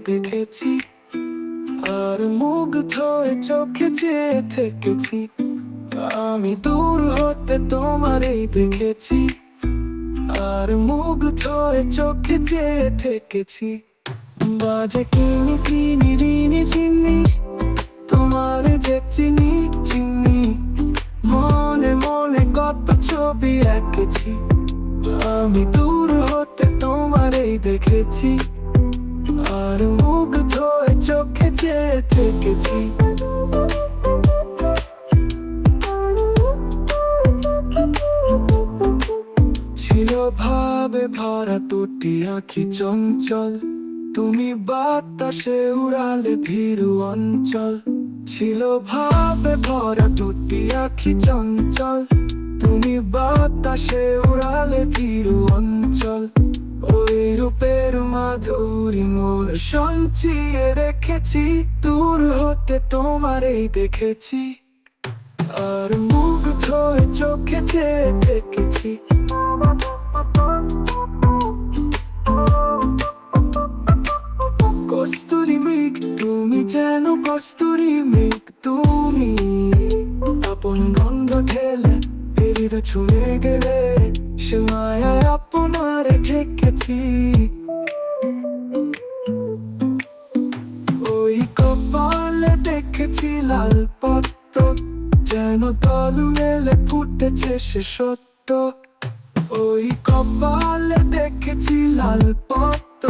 দেখেছি, আর মুগ্ধ হয়ে চোখে চেয়ে থেকেছি। আমি দূর হতে তোমারই দেখেছি, আর মুগ্ধ হয়ে চোখে চেয়ে থেকেছি। বাজে কিনি কিনি রিনি চিনি, তোমার যে চিনি চিনি, মনে মনে কত ছবি এঁকেছি। আমি দূর হতে তোমারই দেখেছি, আর মুগ্ধ হয়ে চোখে চেয়ে থেকেছি। ছিল ভাবে ভরা দুটি আঁখি চঞ্চল, তুমি বাতাসে উড়ালে ভীরু অঞ্চল। ছিল ভাবে ভরা দুটি আঁখি চঞ্চল, তুমি বাতাসে উড়ালে ভীরু অঞ্চল। ওই রূপের মাধুরী মোর সঞ্চিয়ে রেখেছি, দূর হতে তোমারই দেখেছি, আর মুগ্ধ হয়ে চোখে চেয়ে থেকেছি। কস্তুরী মেঘ তুমি, যেন কস্তুরী মেঘ তুমি, আপন গন্ধ ঢেলে হৃদয় ছুঁয়ে গেলে, সে মায়ায় আপনারে ঠেকেছি। ওই কপালে দেখেছি লাল পদ্ম, যেন তল মেলে ফুটেছে সে সত্য। ওই কপালে দেখেছি লাল পদ্ম,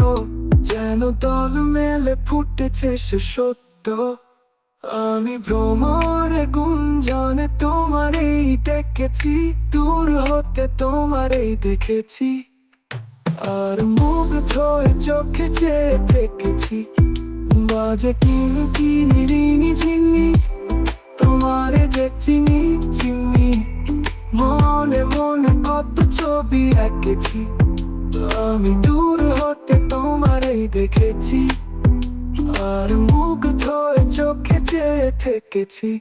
যেন তল মেলে ফুটেছে সে সত্য। আমি ভ্রমরে গুঞ্জনে তোমারই ডেকেছি, দূর হতে তোমারই দেখেছি, আর মুগ্ধ হয়ে চোখে চেয়ে থেকেছি। বাজে কিনি কিনি রিনি চিনি, তোমারে যে চিনি চিনি, মনে মনে কত ছবি এঁকেছি। আমি দূর হতে তোমারই দেখেছি, আর মুগ্ধ হয়ে চোখে চেয়ে থেকেছি।